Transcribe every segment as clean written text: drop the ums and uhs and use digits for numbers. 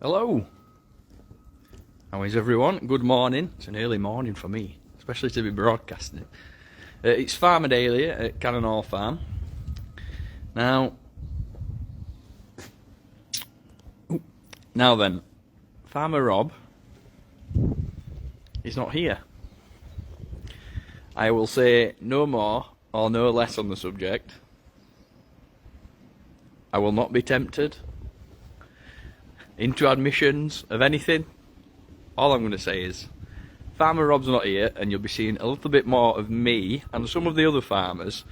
Hello. How is everyone? Good morning. It's an early morning for me, especially to be broadcasting it. It's Farmer Daily at Cuddle Farm. Now then, Farmer Rob is not here. I will say no more or no less on the subject. I will not be tempted into admissions of anything. All I'm going to say is Farmer Rob's not here, and you'll be seeing a little bit more of me and some of the other farmers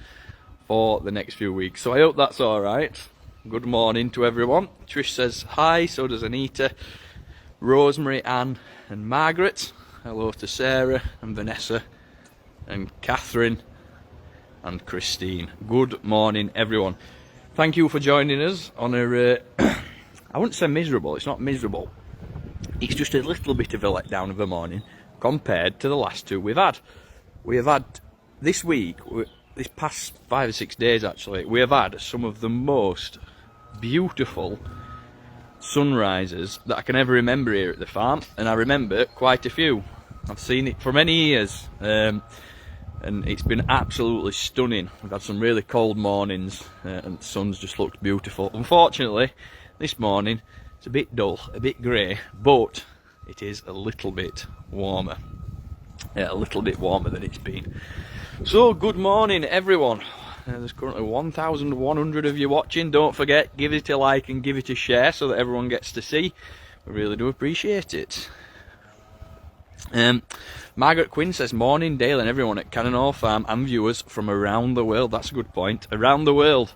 for the next few weeks. So I hope that's alright. Good morning to everyone. Trish says hi, so does Anita, Rosemary, Anne and Margaret. Hello to Sarah and Vanessa and Catherine and Christine. Good morning everyone. Thank you for joining us on a I wouldn't say miserable, it's not miserable. It's just a little bit of a letdown of a morning compared to the last two we've had. We have had this week, this past 5 or 6 days actually, we have had some of the most beautiful sunrises that I can ever remember here at the farm, and I remember quite a few. I've seen it for many years, and it's been absolutely stunning. We've had some really cold mornings, and the sun's just looked beautiful. Unfortunately, this morning it's a bit dull, a bit grey, but it is a little bit warmer. Yeah, a little bit warmer than it's been. So, good morning everyone. There's currently 1,100 of you watching. Don't forget, give it a like and give it a share so that everyone gets to see. We really do appreciate it. Margaret Quinn says, morning Dale and everyone at Cuddle Farm and viewers from around the world. That's a good point. Around the world.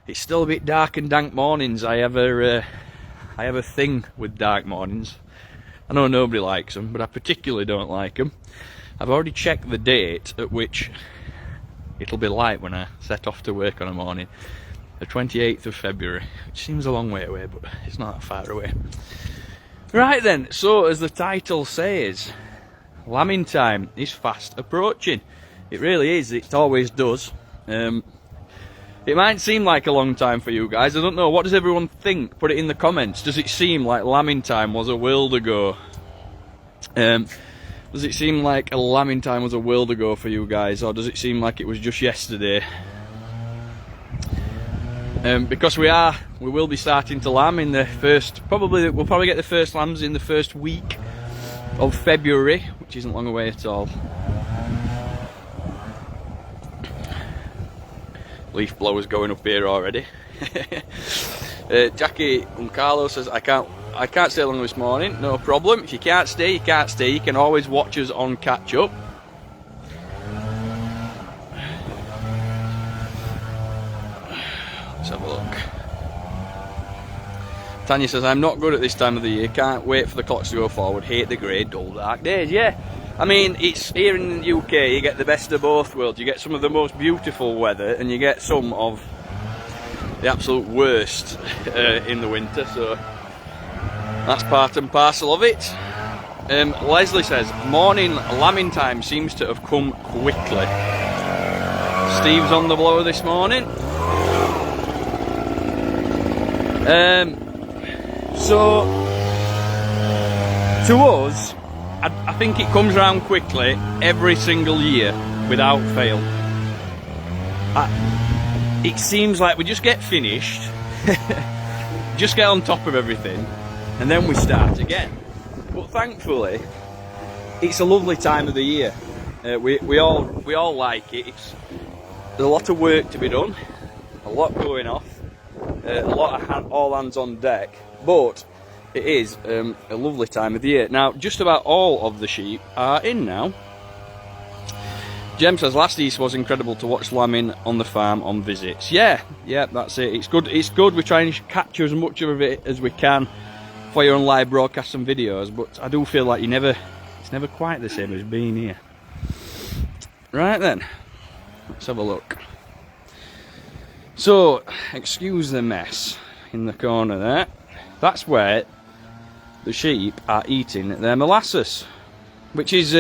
It's still a bit dark and dank mornings. I have a thing with dark mornings. I know nobody likes them, but I particularly don't like them. I've already checked the date at which it'll be light when I set off to work on a morning. The 28th of February, which seems a long way away, but it's not that far away. Right then, so as the title says, lambing time is fast approaching. It really is, it always does. It might seem like a long time for you guys, I don't know, what does everyone think? Put it in the comments. Does it seem like lambing time was a world ago? Does it seem like a lambing time was a world ago for you guys, or does it seem like it was just yesterday? Because we will be starting to lamb in the first, we'll probably get the first lambs in the first week of February, which isn't long away at all. Leaf blowers going up here already. Jackie Carlo says, I can't stay long this morning. No problem. If you can't stay, you can't stay. You can always watch us on catch up. Let's have a look. Tanya says, I'm not good at this time of the year. Can't wait for the clocks to go forward. Hate the grey, dull, dark days. Yeah. I mean, it's here in the UK, you get the best of both worlds. You get some of the most beautiful weather, and you get some of the absolute worst in the winter, so that's part and parcel of it. Leslie says, morning lambing time seems to have come quickly. Steve's on the blower this morning. So, to us, I think it comes around quickly every single year, without fail. It seems like we just get finished, just get on top of everything, and then we start again. But thankfully, it's a lovely time of the year. We all like it. There's a lot of work to be done, a lot going off, a lot of all hands on deck, but it is a lovely time of the year. Now, just about all of the sheep are in now. Jem says, last Easter was incredible to watch lambing on the farm on visits. Yeah, that's it. It's good. We try and capture as much of it as we can for your own live broadcasts and videos, but I do feel like it's never quite the same as being here. Right then, let's have a look. So, excuse the mess in the corner there. That's where the sheep are eating their molasses, which is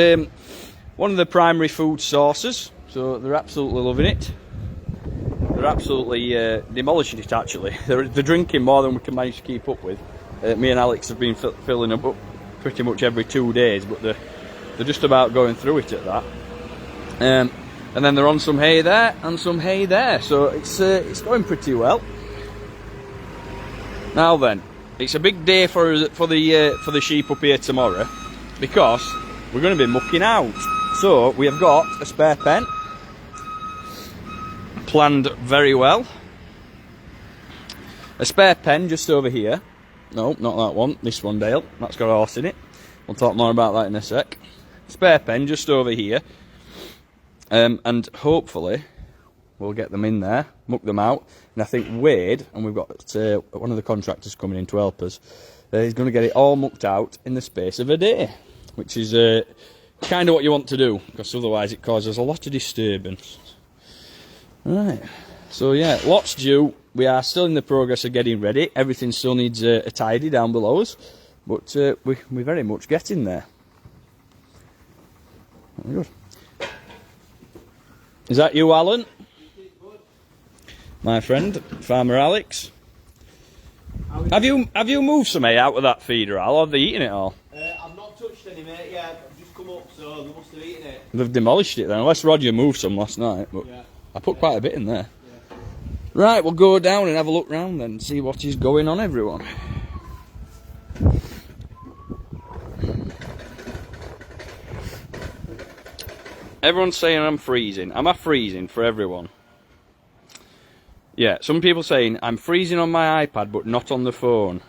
one of the primary food sources, so they're absolutely loving it. They're absolutely demolishing it actually. They're drinking more than we can manage to keep up with. Me and Alex have been filling them up pretty much every 2 days, but they're just about going through it at that. And then they're on some hay there and some hay there, so it's going pretty well. Now then, it's a big day for the sheep up here tomorrow, because we're going to be mucking out. So we have got a spare pen planned very well. A spare pen just over here. No, not that one. This one, Dale. That's got a horse in it. We'll talk more about that in a sec. Spare pen just over here. And hopefully we'll get them in there, muck them out. And I think Wade, and we've got one of the contractors coming in to help us, he's going to get it all mucked out in the space of a day, which is kind of what you want to do, because otherwise it causes a lot of disturbance. Right, so yeah, lots due. We are still in the progress of getting ready. Everything still needs a tidy down below us, but we're very much getting there. Very good. Is that you, Alan? My friend, Farmer Alex. Have you moved some hay out of that feeder, Al, or have they eaten it all? I've not touched any, mate, yet. I've just come up, so they must have eaten it. They've demolished it then, unless Roger moved some last night, but yeah. I put quite a bit in there. Yeah. Right, we'll go down and have a look round then and see what is going on, everyone. Everyone's saying I'm freezing. Am I freezing for everyone? Yeah, some people saying I'm freezing on my iPad but not on the phone.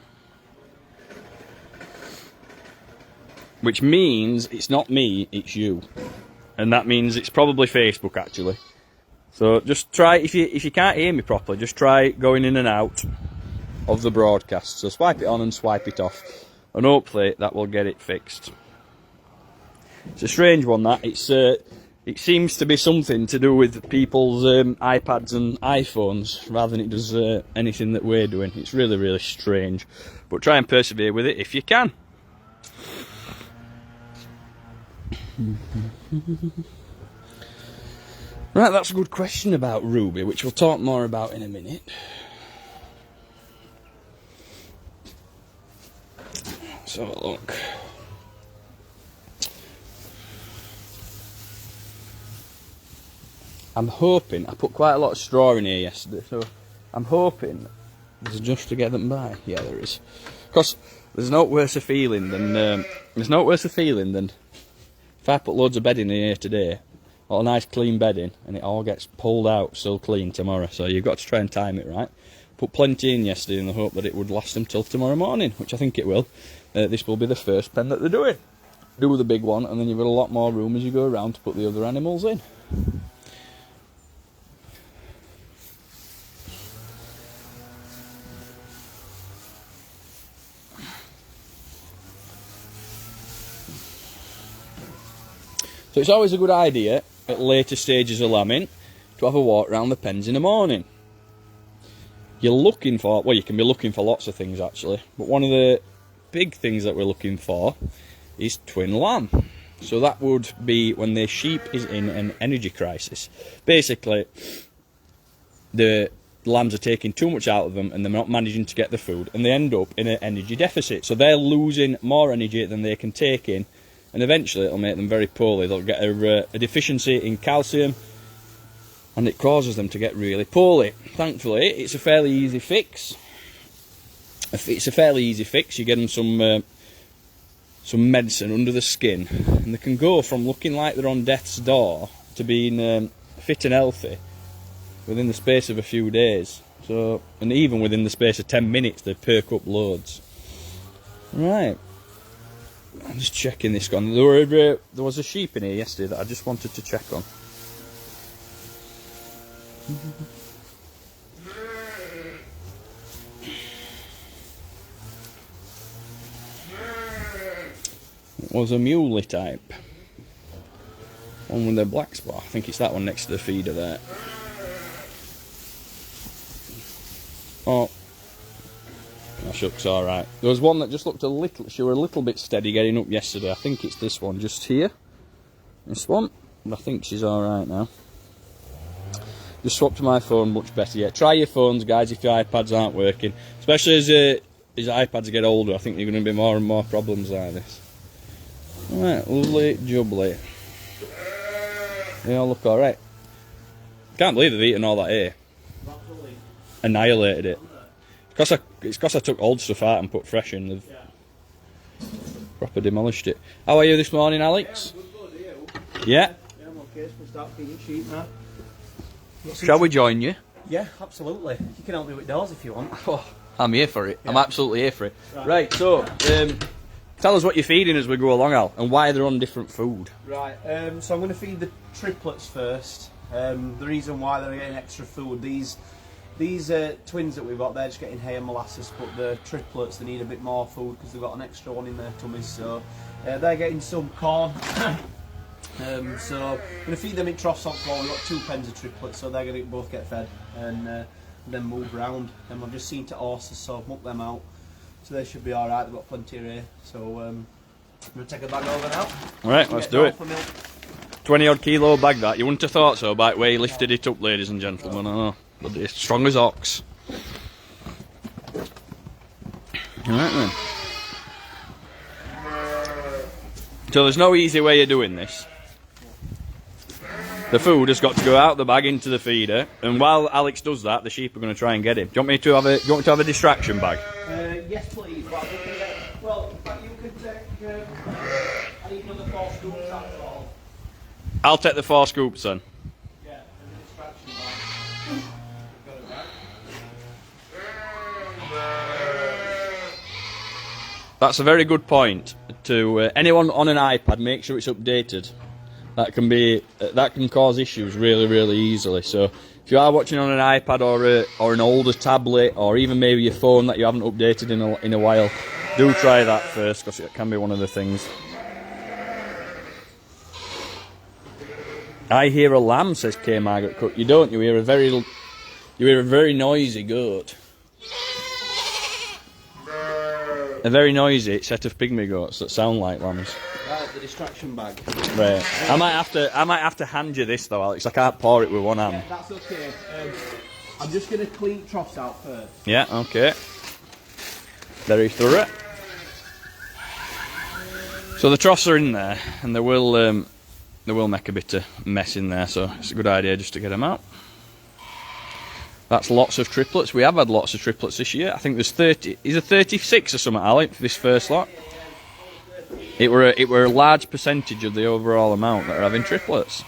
Which means it's not me, it's you. And that means it's probably Facebook actually. So just try, if you can't hear me properly, just try going in and out of the broadcast. So swipe it on and swipe it off. And hopefully that will get it fixed. It's a strange one that. It seems to be something to do with people's iPads and iPhones rather than it does anything that we're doing. It's really, really strange. But try and persevere with it if you can. Right, that's a good question about Ruby, which we'll talk more about in a minute. Let's have a look. I'm hoping, I put quite a lot of straw in here yesterday, so I'm hoping there's enough to get them by. Yeah, there is. Because there's no worse a feeling than if I put loads of bedding in here today, or a nice clean bedding, and it all gets pulled out so clean tomorrow. So you've got to try and time it right. Put plenty in yesterday in the hope that it would last them till tomorrow morning, which I think it will. This will be the first pen that they're doing. Do the big one, and then you've got a lot more room as you go around to put the other animals in. So it's always a good idea at later stages of lambing to have a walk around the pens in the morning. You're looking for, well, you can be looking for lots of things actually, but one of the big things that we're looking for is twin lamb. So that would be when the sheep is in an energy crisis. Basically, the lambs are taking too much out of them and they're not managing to get the food and they end up in an energy deficit. So they're losing more energy than they can take in. And eventually it'll make them very poorly. They'll get a deficiency in calcium and it causes them to get really poorly. Thankfully, it's a fairly easy fix. You get them some medicine under the skin and they can go from looking like they're on death's door to being fit and healthy within the space of a few days. So, and even within the space of 10 minutes they perk up loads. Right. I'm just checking this one. There was a sheep in here yesterday that I just wanted to check on. It was a muley type. One with the black spot. I think it's that one next to the feeder there. Oh. That shucks alright. There was one that just looked a little, she were a little bit steady getting up yesterday. I think it's this one just here. This one. And I think she's alright now. Just swapped to my phone, much better. Yeah, try your phones guys if your iPads aren't working. Especially as his iPads get older, I think there are going to be more and more problems like this. Right, lovely jubbly. They all look alright. Can't believe they've eaten all that hay. Annihilated it. It's because I took old stuff out and put fresh in. They've proper demolished it. How are you this morning, Alex? Yeah? Yeah, I'm okay. So we start feeding sheep now. Shall we join you? Yeah, absolutely. You can help me with doors if you want. Oh, I'm here for it. Yeah. I'm absolutely here for it. Right, so, tell us what you're feeding as we go along, Al, and why they're on different food. Right, so I'm going to feed the triplets first. The reason why they're getting extra food, these twins that we've got, they're just getting hay and molasses, but the triplets, they need a bit more food because they've got an extra one in their tummies, so they're getting some corn. So I'm going to feed them in troughs on floor. We've got 2 pens of triplets, so they're going to both get fed and then move round. And I've just seen to horses, so I've mucked them out, so they should be alright. They've got plenty of hay, so I'm going to take a bag over now. Alright, let's do it. 20 odd kilo bag that. You wouldn't have thought so by the way he lifted it up, ladies and gentlemen. I know. But it's strong as ox. Alright then. So there's no easy way of doing this. The food has got to go out the bag into the feeder, and while Alex does that, the sheep are going to try and get him. Do you want me to have a? Do you want to have a distraction bag? Yes, please. Well, in fact, you could take. I need another 4 scoops. That's all. I'll take the 4 scoops then. Yeah, and a distraction bag. Got it back. That's a very good point. To anyone on an iPad, make sure it's updated. That can cause issues really easily. So if you are watching on an iPad or an older tablet, or even maybe your phone that you haven't updated in a while, do try that first, because it can be one of the things. I hear a lamb, says K. Margaret Cook. You don't. You hear a very noisy goat. A very noisy set of pygmy goats that sound like lambs. Right, the distraction bag. Right. I might have to hand you this though, Alex. I can't pour it with one hand. Yeah, that's okay. I'm just going to clean troughs out first. Yeah. Okay. Very thorough. So the troughs are in there, and they will make a bit of mess in there. So it's a good idea just to get them out. That's lots of triplets. We have had lots of triplets this year. I think there's 30. Is it 36 or something, Alex? This first lot. It were a large percentage of the overall amount that are having triplets.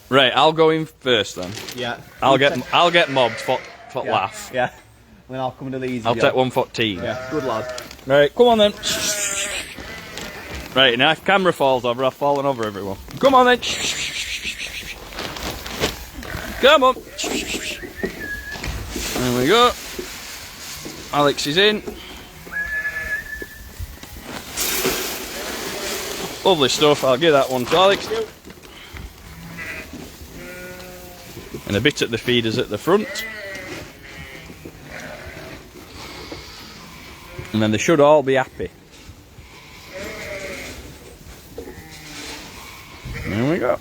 Right, I'll go in first then. Yeah. I'll get mobbed for laugh. Yeah. Then I'll come to the easy. I'll take one for team. Yeah. Good lad. Right, come on then. Right, now if camera falls over, I've fallen over everyone. Come on then. Come on. There we go. Alex is in. Lovely stuff. I'll give that one to Alex. And a bit at the feeders at the front. And then they should all be happy. There we go.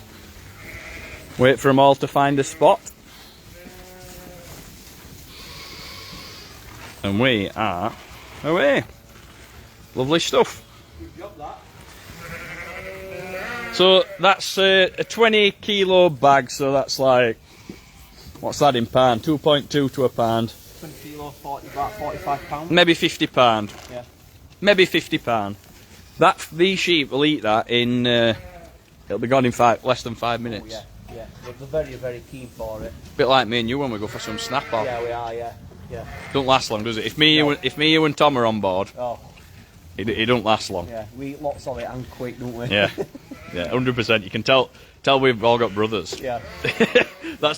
Wait for them all to find a spot. And we are away. Lovely stuff. Good job, that. So that's a 20 kilo bag, so that's like, what's that in pound? 2.2 to a pound. 20 kilo, about £45. Maybe £50. Yeah. Maybe £50. These sheep will eat that in, it'll be gone in less than 5 minutes. Oh, yeah. Yeah, they're very keen for it. Bit like me and you when we go for some snap off. Yeah, we are. Yeah. Don't last long, does it? If me, you and Tom are on board, it don't last long. Yeah, we eat lots of it and quick, don't we? Yeah, yeah, 100%. You can tell we've all got brothers. Yeah.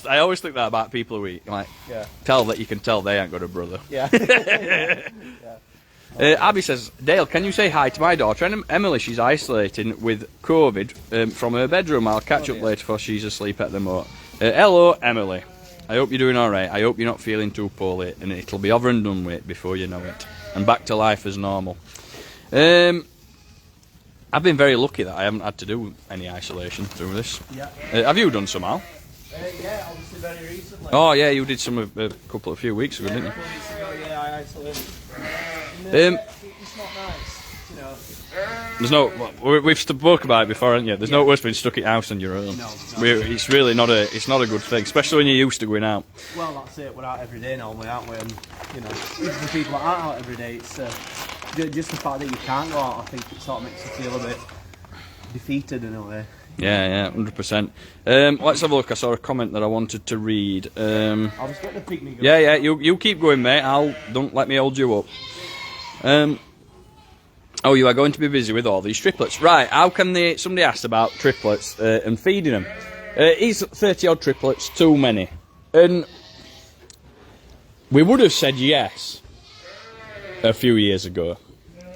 I always think that about people who eat. Like, you can tell they ain't got a brother. Yeah. Abby says, Dale, can you say hi to my daughter? And Emily, she's isolating with COVID from her bedroom. I'll catch up later before she's asleep at the moment. Hello, Emily. I hope you're doing alright. I hope you're not feeling too poorly, and it'll be over and done with before you know it. And back to life as normal. I've been very lucky that I haven't had to do any isolation through this. Yeah. Have you done some, Al? Yeah, obviously very recently. Oh yeah, you did some a few weeks ago, didn't you? A couple of weeks ago, yeah, I isolated. It's not nice, you know. There's no. We've spoke about it before, haven't you? There's no worse than stuck at house on your own. No. It's really not a. It's not a good thing, especially when you're used to going out. Well, that's it. We're out every day normally, aren't we? And you know, even for people that aren't out every day, it's just the fact that you can't go out. I think it sort of makes you feel a bit defeated in a way. Yeah, 100%. Let's have a look. I saw a comment that I wanted to read. I was getting a picnic. Yeah. You keep going, mate. Don't let me hold you up. Oh, you are going to be busy with all these triplets, right? How can they? Somebody asked about triplets and feeding them. Is 30 odd triplets too many? And we would have said yes a few years ago,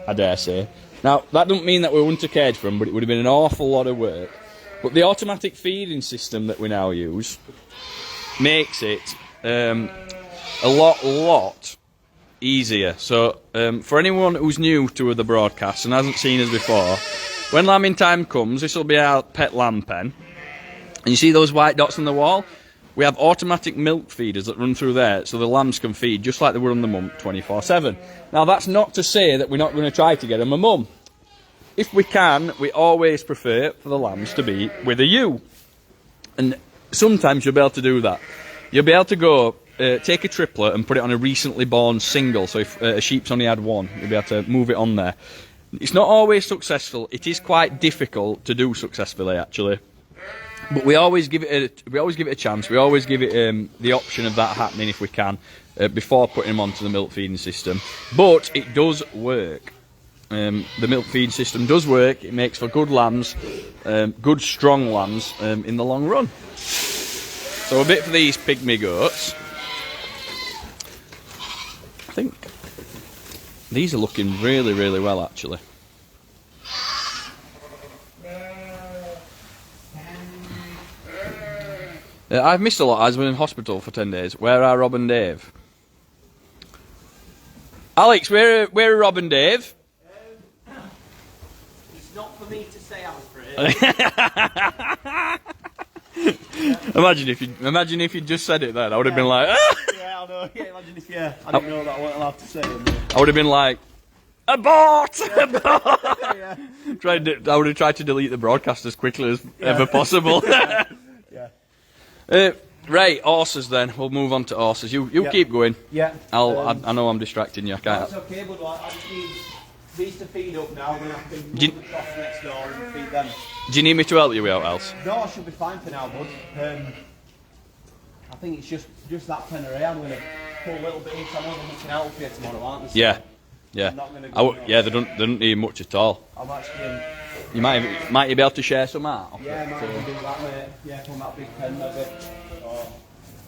I dare say. Now that doesn't mean that we wouldn't have cared for them, but it would have been an awful lot of work. But the automatic feeding system that we now use makes it a lot easier. So for anyone who's new to the broadcast and hasn't seen us before, when lambing time comes, this will be our pet lamb pen. And you see those white dots on the wall? We have automatic milk feeders that run through there, so the lambs can feed just like they were on the mum 24/7. Now that's not to say that we're not going to try to get them a mum. If we can, we always prefer for the lambs to be with a ewe. And sometimes you'll be able to do that. You'll be able to go, take a triplet and put it on a recently born single. So if a sheep's only had one, you'll be able to move it on there. It's not always successful. It is quite difficult to do successfully, actually. But we always give it a chance. We always give it the option of that happening if we can before putting them onto the milk feeding system. But it does work. The milk feeding system does work. It makes for good lambs, good strong lambs in the long run. So a bit for these pygmy goats. I think these are looking really, really well, actually. I've missed a lot. I've been in hospital for 10 days. Where are Rob and Dave? Alex, where are Rob and Dave? It's not for me to say, I'm afraid. Imagine if you just said it then. I would have been like, ah! Yeah, I know. Yeah, imagine if I didn't know that I wasn't allowed to say it. I would have been like, abort! Yeah. I would have tried to delete the broadcast as quickly as ever possible. Yeah. Right, horses then. We'll move on to horses. You keep going. Yeah. I know I'm distracting you. I can't. That's okay, but I just need these to feed up now. Then I can move the cross next door and feed them. Do you need me to help you out, else? No, I should be fine for now, bud. I think it's just that pen array. I'm going to pull a little bit in. I'm only looking out for you tomorrow, aren't they? Yeah. I'm not gonna go They don't need much at all. I'm actually. You might you be able to share some out? Yeah, I might have to do that, mate. Yeah, from that big pen, maybe.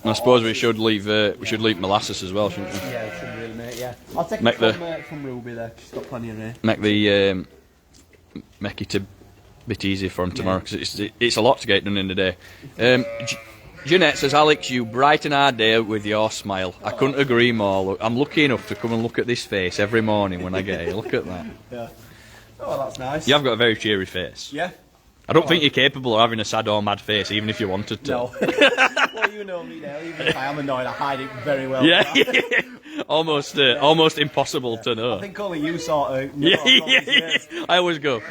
And I suppose we should leave molasses as well, shouldn't we? Yeah, we should really, mate. Yeah, I'll take Make it from Ruby there. She's got plenty of rain. Make it a bit easier for him tomorrow because it's a lot to get done in the day. Jeanette says, Alex, you brighten our day with your smile. I couldn't agree more. Look, I'm lucky enough to come and look at this face every morning when I get here. Look at that. Yeah. Oh, that's nice. You have got a very cheery face. Yeah. I don't think you're capable of having a sad or mad face, even if you wanted to. No. Well, you know me now. Even if I am annoyed, I hide it very well. Yeah. almost impossible to know. I think only you sort of. Yeah. I always go.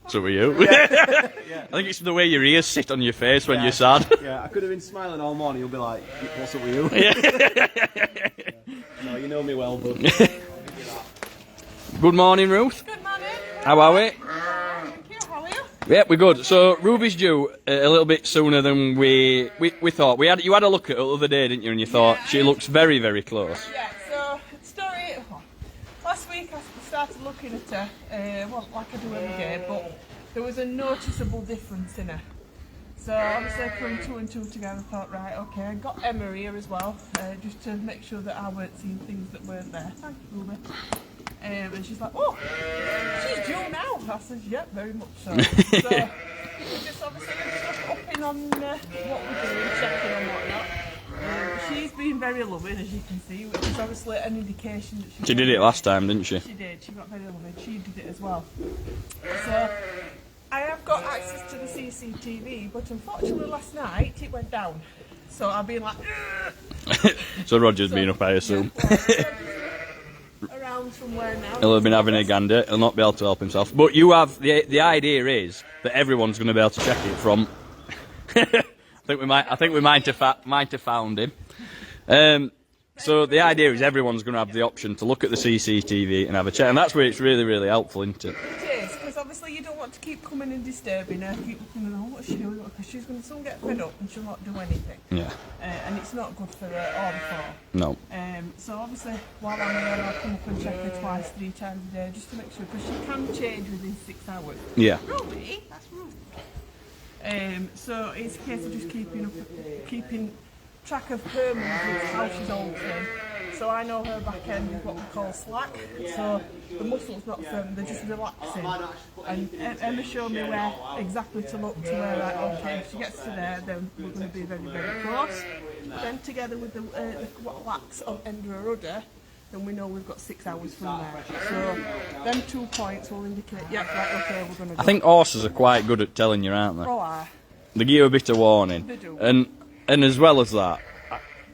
So are you? Yeah. I think it's the way your ears sit on your face when you're sad. Yeah, I could have been smiling all morning. You'll be like, "What's up with you?" Yeah. No, you know me well, bud. Good morning, Ruth. Good morning. How are we? Thank you. How are you? Yeah, we're good. So Ruby's due a little bit sooner than we thought. You had a look at her the other day, didn't you? And you thought she looks very, very close. Yeah. So last week I started looking at her, like I do every day, but there was a noticeable difference in her. So obviously putting 2 and 2 together, I thought, right, okay, I got Emma here as well, just to make sure that I weren't seeing things that weren't there. Thank you, Ruby. And she's like, oh, she's due now. I said, yep, very much so. So we're just obviously upping on what we're doing, checking on whatnot. She's been very loving, as you can see, which is obviously an indication that She did it last time, didn't she? She did. She got very loving. She did it as well. So I have got access to the CCTV, but unfortunately last night it went down. So I've been like, So Roger's been up, I assume. around somewhere now. He'll have been having a gander. He'll not be able to help himself. But you have the idea is that everyone's going to be able to check it from. I think we might have found him. So the idea is everyone's going to have the option to look at the CCTV and have a check, and that's where it's really, really helpful, isn't it? It is, because obviously you don't want to keep coming and disturbing her, keep looking at, oh, what's she doing? Because she's going to soon get fed up and she'll not do anything. Yeah. And it's not good for her or the foal. No. So obviously, while I'm here, I'll come up and check her twice, 3 times a day, just to make sure, because she can change within 6 hours. Yeah. Ruby, that's rude. So it's a case of just keeping track of her movements, how she's altering. So I know her back end is what we call slack. So the muscles not firm, they're just relaxing. And Emma showed me where exactly to look to where, like, okay, if she gets to there, then we're going to be very, very close. Then together with the wax on end of her rudder, then we know we've got 6 hours from there. So them 2 points will indicate, yeah, right, okay, we're going to go. I think horses are quite good at telling you, aren't they? Oh, aye. They give you a bit of warning. They do. And as well as that,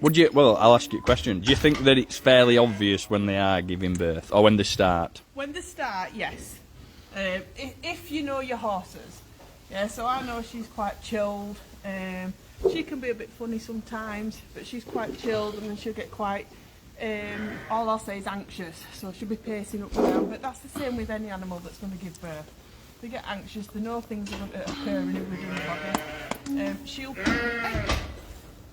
well, I'll ask you a question. Do you think that it's fairly obvious when they are giving birth, or when they start? When they start, yes. If you know your horses. Yeah, so I know she's quite chilled. She can be a bit funny sometimes, but she's quite chilled, and then she'll get quite, all I'll say is anxious. So she'll be pacing up and down, but that's the same with any animal that's going to give birth. They get anxious, they know things are going to occur in the body.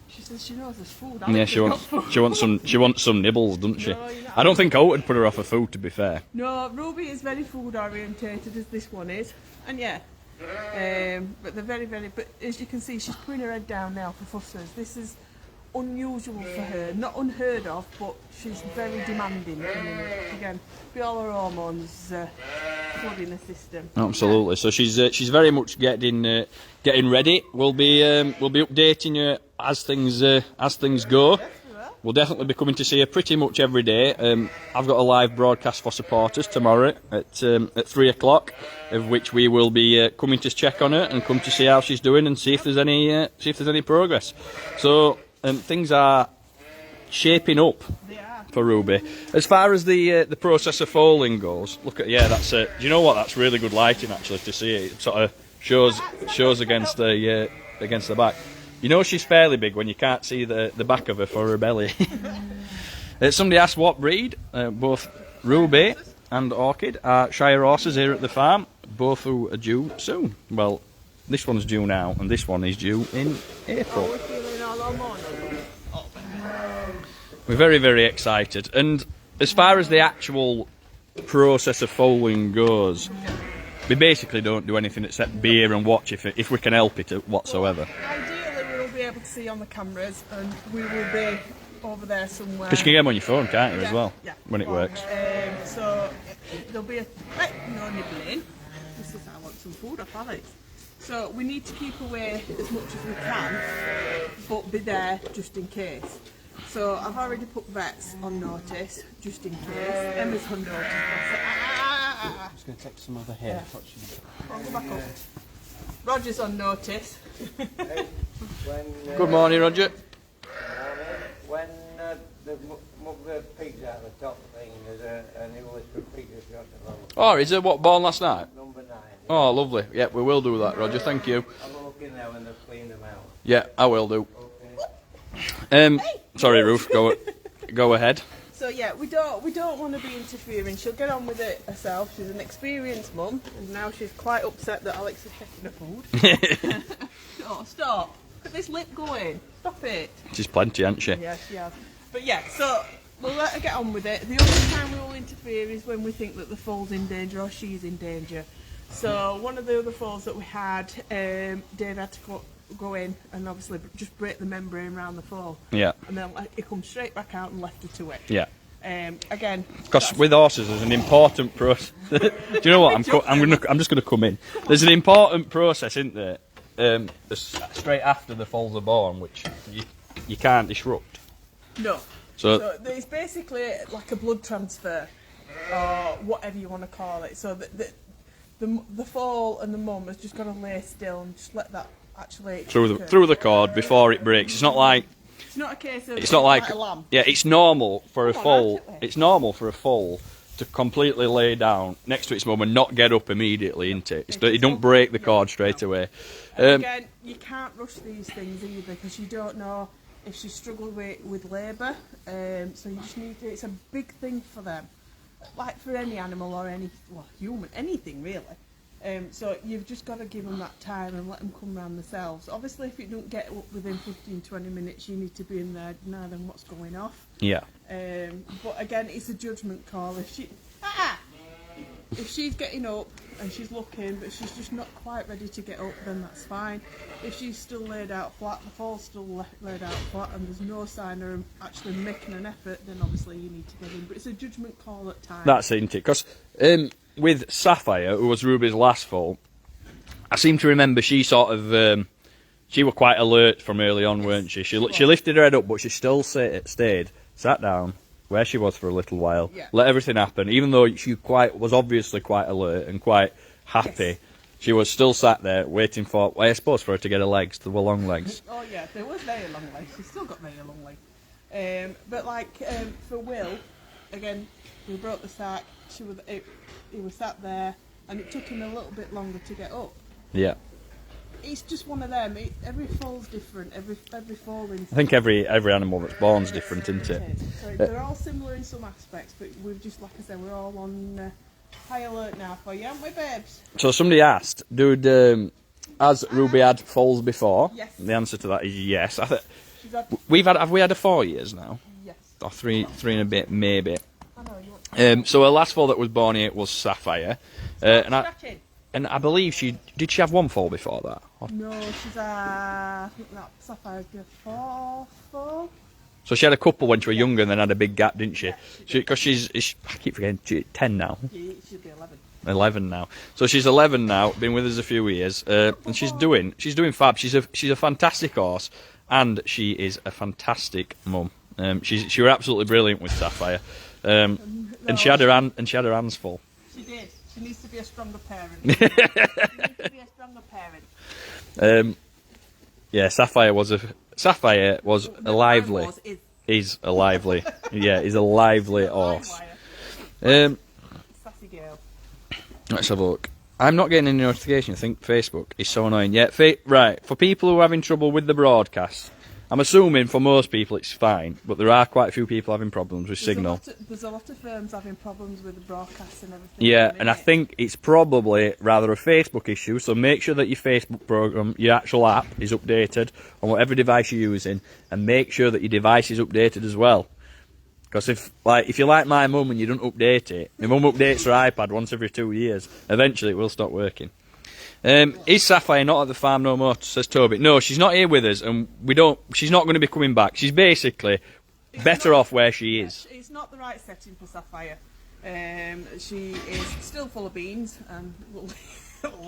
She says she knows there's food. Yeah, she wants some nibbles, doesn't she? No, I don't think Oat would put her off her food, to be fair. No, Ruby is very food orientated, as this one is, and yeah. But they're very, very. But as you can see, she's putting her head down now for fussers. This is unusual for her, not unheard of, but she's very demanding. Again, be all her hormones flooding the system. Absolutely. So she's very much getting ready. We'll be updating you as things go. We'll definitely be coming to see her pretty much every day. I've got a live broadcast for supporters tomorrow at 3 o'clock, of which we will be coming to check on her and come to see how she's doing and see if there's any progress. So things are shaping up for Ruby. As far as the process of foaling goes, look at that's do you know what? That's really good lighting actually to see it. It sort of shows against the back. You know she's fairly big when you can't see the back of her for her belly. Somebody asked what breed. Both Ruby and Orchid are Shire horses here at the farm. Both who are due soon. Well, this one's due now, and this one is due in April. We're very, very excited. And as far as the actual process of foaling goes, we basically don't do anything except be here and watch if we can help it whatsoever. Ideally, we'll be able to see on the cameras, and we will be over there somewhere. Because you can get them on your phone, can't you, as well? Yeah. When it works. So there'll be no nibbling. This is I want some food off Alex. So we need to keep away as much as we can, but be there just in case. So I've already put vets on notice, just in case. Emma's on notice. I'm just going to take some other hair. I'll go back up. Roger's on notice. Good morning, Roger. When the pigs out the top thing, there's a new list of pigs got at the moment. Oh, is there what born last night? Number 9. Oh, lovely. Yeah, we will do that, Roger. Thank you. Have a look in there when they've cleaned them out. Yeah, I will do. Okay. Sorry, Ruth. Go ahead. So yeah, we don't want to be interfering. She'll get on with it herself. She's an experienced mum, and now she's quite upset that Alex is checking her food. Oh, stop! Look at this lip going. Stop it. She's plenty, hasn't she? Yeah, she has. But yeah, so we'll let her get on with it. The only time we will interfere is when we think that the foal's in danger or she's in danger. So one of the other foals that we had, Dave had to go in and obviously just break the membrane around the foal. Yeah. And then he comes straight back out and left her to it. Yeah. Again. Because with horses, there's an important process. Do you know what? I'm just going to come in. There's an important process, isn't there? Straight after the foals are born, which you can't disrupt. No. So there's basically like a blood transfer, or whatever you want to call it. So the foal and the mum has just got to lay still and just let that actually through the cord before it breaks. It's not like it's not a case of it's not like a lamb. yeah. It's normal for a Come on, foal. actually. It's normal for a foal to completely lay down next to its mum and not get up immediately, isn't it? You don't break the cord straight away. Again, you can't rush these things either because you don't know if she struggled with labour. So you just need to. It's a big thing for them, like for any animal or human, anything really. So you've just got to give them that time and let them come round themselves. Obviously, if you don't get up within 15-20 minutes, you need to be in there now then what's going off. Yeah. But again, it's a judgment call. If she's getting up and she's looking, but she's just not quite ready to get up, then that's fine. If she's still laid out flat, the foal's still laid out flat, and there's no sign of her actually making an effort, then obviously you need to get in. But it's a judgment call at times. That's it, isn't it? Because with Sapphire, who was Ruby's last foal, I seem to remember she sort of she was quite alert from early on, weren't she? She lifted her head up, but she still sat down where she was for a little while, let everything happen. Even though she was obviously quite alert and quite happy, she was still sat there waiting for, I suppose, for her to get her legs, the long legs. Oh yeah, there was very long legs. She's still got very long legs. But like for Will, again, we broke the sack. He was sat there, and it took him a little bit longer to get up. Yeah. It's just one of them. Every foal's different. Every foaling. I think every animal that's born's different, isn't it? So they're all similar in some aspects, but we've just, like I said, we're all on high alert now for you, aren't we, babes? So somebody asked, has Ruby had foals before? Yes. The answer to that is yes. She's had, have we had her 4 years now? yes. Or three and a bit, maybe. I know you want. So her last foal that was born here was Sapphire, Scratching. and I believe she have one foal before that. No, she's I think that Sapphire's been 4 foal. So she had a couple when she was younger, and then had a big gap, didn't she? Because she's I keep forgetting, she's 10 now. She'll be 11. 11 now. So she's 11 now. Been with us a few years, and she's doing fab. She's a fantastic horse, and she is a fantastic mum. She was absolutely brilliant with Sapphire, and she had her hands full. She did. She needs to be a stronger parent. She needs to be a stronger parent. Yeah, Sapphire was a lively. Is a lively. Yeah, he's a lively horse. Sassy girl. Let's have a look. I'm not getting any notification. I think Facebook is so annoying. Yeah, right. For people who are having trouble with the broadcast, I'm assuming for most people it's fine, but there are quite a few people having problems with signal. There's a lot of firms having problems with the broadcast and everything. Yeah, and I think it's probably rather a Facebook issue, so make sure that your Facebook program, your actual app, is updated on whatever device you're using, and make sure that your device is updated as well. Because if you're like my mum and you don't update it, my mum updates her iPad once every 2 years, eventually it will stop working. Is Sapphire not at the farm no more, says Toby? No, she's not here with us, and she's not going to be coming back. She's basically better off where she is. It's not the right setting for Sapphire. She is still full of beans, and we'll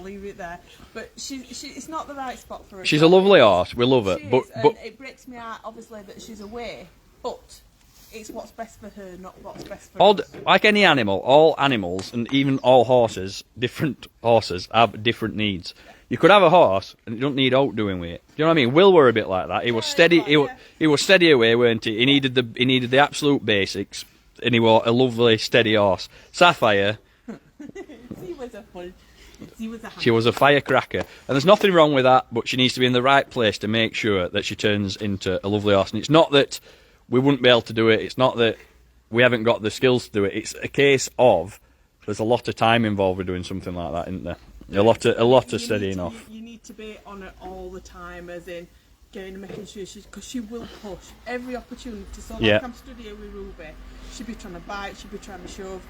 leave it there. But it's not the right spot for her. She's a lovely horse. We love her. But it breaks me out, obviously, that she's away. But it's what's best for her, not what's best for us. Like any animal, all animals, and even all horses, different horses have different needs. You could have a horse and you don't need outdoing with it. Do you know what I mean? Will were a bit like that. He was steady. He was steady away, weren't he? He needed the absolute basics, and he was a lovely, steady horse. Sapphire. She was a firecracker, and there's nothing wrong with that. But she needs to be in the right place to make sure that she turns into a lovely horse. And it's not that we wouldn't be able to do it. It's not that we haven't got the skills to do it. It's a case of there's a lot of time involved with doing something like that, isn't there? A lot of steadying off. You need to be on it all the time, as in making sure because she will push every opportunity. So like I'm stood here with Ruby, she'd be trying to bite, she'd be trying to shove,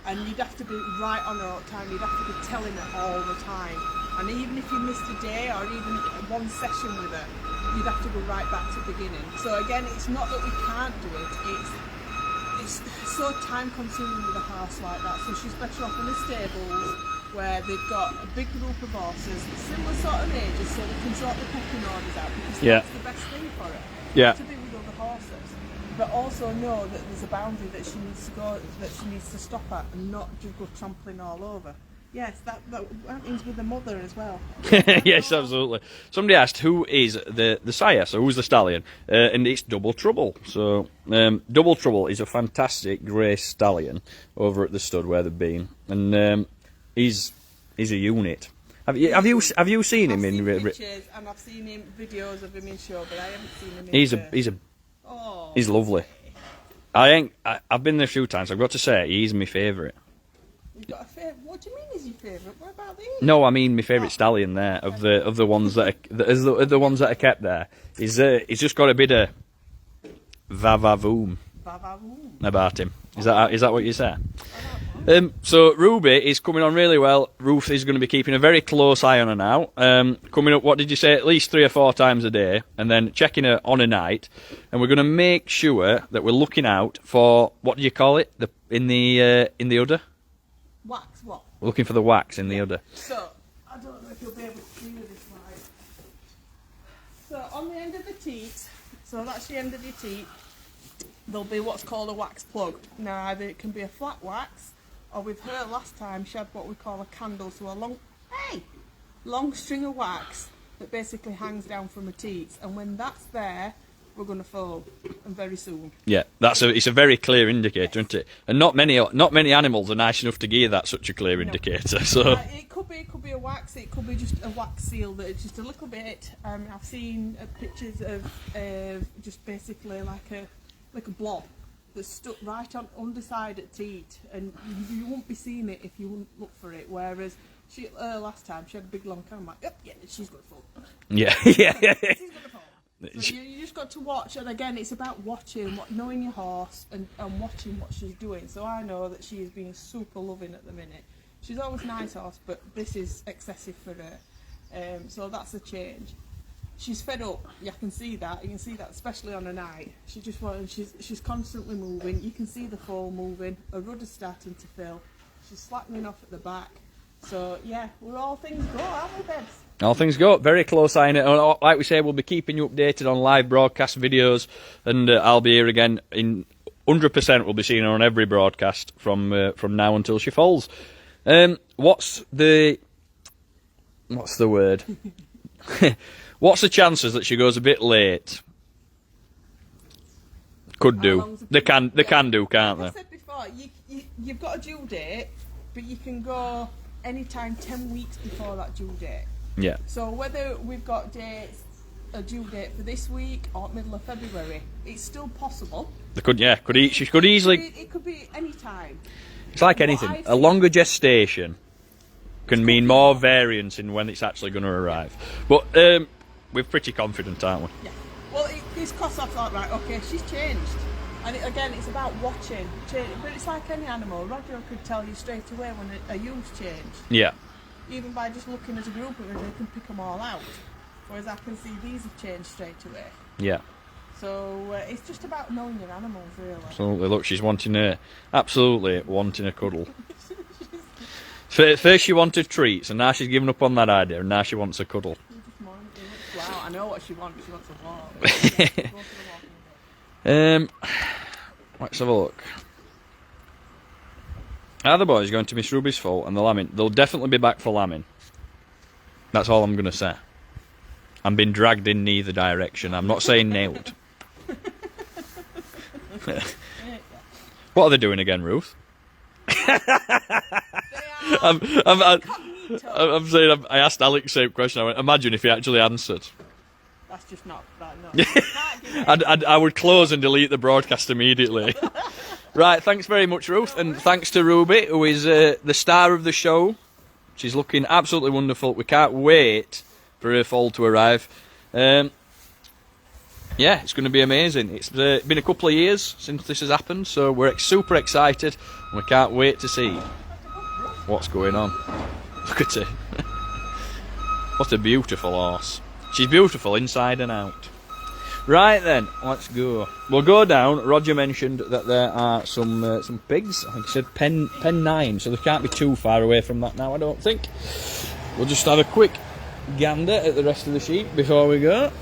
and you'd have to be right on her all the time. You'd have to be telling her all the time. And even if you missed a day or even one session with her, you'd have to go right back to the beginning. So again, it's not that we can't do it, it's so time consuming with a horse like that. So she's better off in the stables where they've got a big group of horses, similar sort of ages, so they can sort the pecking orders out, because that's the best thing for her. To be with other horses. But also know that there's a boundary that she needs to stop at and not just go trampling all over. Yes, that happens with the mother as well. Yes, absolutely. Somebody asked who is the sire, so who's the stallion, and it's Double Trouble. So Double Trouble is a fantastic grey stallion over at the stud where they've been, and he's a unit. Have you seen him in pictures and I've seen videos of him in show, but I haven't seen him in he's lovely. I've been there a few times. I've got to say he's my favourite. You've got a favourite? What do you mean is your favourite? What about these? No, I mean my favourite stallion there of the ones that are the ones that are kept there. He's just got a bit of vavavoom about him. Is that what you say? So Ruby is coming on really well. Ruth is going to be keeping a very close eye on her now. Coming up, what did you say? At least 3 or 4 times a day, and then checking her on a night. And we're going to make sure that we're looking out for, what do you call it? In the udder. Wax what? We're looking for the wax in the udder. So I don't know if you'll be able to see this right. So on the end of the teat, so that's the end of your teat, there'll be what's called a wax plug. Now either it can be a flat wax, or with her last time she had what we call a candle, so a long string of wax that basically hangs down from her teats, and when that's there, we're going to foal, and very soon. Yeah, it's a very clear indicator, isn't it? And not many animals are nice enough to give that such a clear indicator. So it could be a wax. It could be just a wax seal that it's just a little bit. I've seen pictures of just basically like a blob that's stuck right on underside at teat, and you won't be seeing it if you wouldn't look for it. Whereas last time she had a big long cam, I'm like, yep, yeah, she's going to fall. Yeah. She's going to fall. So you just got to watch, and again, it's about watching, knowing your horse and watching what she's doing. So I know that she is being super loving at the minute. She's always nice horse, but this is excessive for her. So that's a change. She's fed up. You can see that. You can see that, especially on a night. She's constantly moving. You can see the foal moving. Her rudder's starting to fill. She's slackening off at the back. So yeah, we're all things go, aren't we, babes? All things go. Very close eye on it. And like we say, we'll be keeping you updated on live broadcast videos, and I'll be here again in 100%. We'll be seeing her on every broadcast from now until she falls. What's the word? What's the chances that she goes a bit late? Could do. They can do, can't they? Like I said before, you've got a due date, but you can go anytime 10 weeks before that due date. Yeah. So whether we've got a due date for this week or middle of February, it's still possible. She could easily. It could be any time. It's like anything. A longer gestation can mean more variance in when it's actually going to arrive. But we're pretty confident, aren't we? Yeah. Well, this costs off like, right, okay, she's changed. And again, it's about watching. But it's like any animal. Roger could tell you straight away when a ewe's changed. Yeah. Even by just looking at a group of them, they can pick them all out. Whereas I can see these have changed straight away. Yeah. So it's just about knowing your animals, really. Absolutely. Look, she's absolutely wanting a cuddle. First she wanted treats, and now she's given up on that idea, and now she wants a cuddle. Wow, I know what she wants. She wants a walk. Let's have a look. Are the boys going to miss Ruby's foal and the lambing? They'll definitely be back for lambing. That's all I'm going to say. I'm being dragged in neither direction. I'm not saying nailed. What are they doing again, Ruth? I'm saying I asked Alex the same question. I went, imagine if he actually answered. That's just not that. No. I would close and delete the broadcast immediately. Right, thanks very much, Ruth, and thanks to Ruby, who is the star of the show. She's looking absolutely wonderful. We can't wait for her foal to arrive. Yeah, it's going to be amazing. It's been a couple of years since this has happened, so we're super excited, and we can't wait to see what's going on. Look at her. What a beautiful horse. She's beautiful inside and out. Right then, let's go. We'll go down. Roger mentioned that there are some pigs. I think he said pen 9, so they can't be too far away from that now, I don't think. We'll just have a quick gander at the rest of the sheep before we go.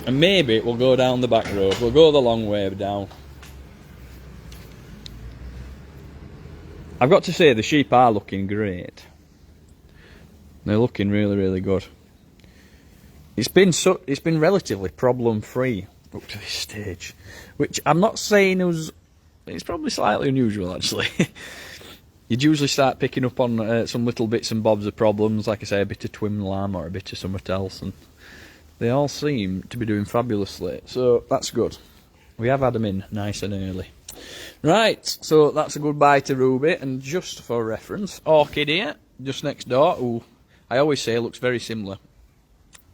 And maybe we'll go down the back road. We'll go the long way down. I've got to say the sheep are looking great. They're looking really, really good. It's been relatively problem free up to this stage, which I'm not saying it's probably slightly unusual actually. You'd usually start picking up on some little bits and bobs of problems, like I say, a bit of twin lamb or a bit of something else, and they all seem to be doing fabulously, so that's good. We have had them in nice and early. Right, so that's a goodbye to Ruby, and just for reference, Orchid here, just next door, who I always say looks very similar,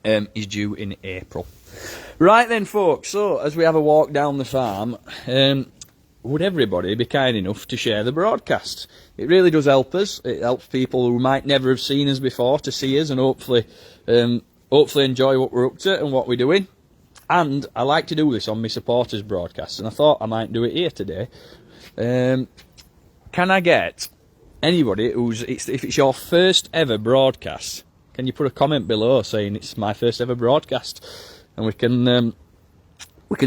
is due in April. Right then, folks, so as we have a walk down the farm, would everybody be kind enough to share the broadcast? It really does help us. It helps people who might never have seen us before to see us and hopefully enjoy what we're up to and what we're doing. And I like to do this on my supporters broadcast, and I thought I might do it here today. Can I get anybody if it's your first ever broadcast, can you put a comment below saying it's my first ever broadcast, and we can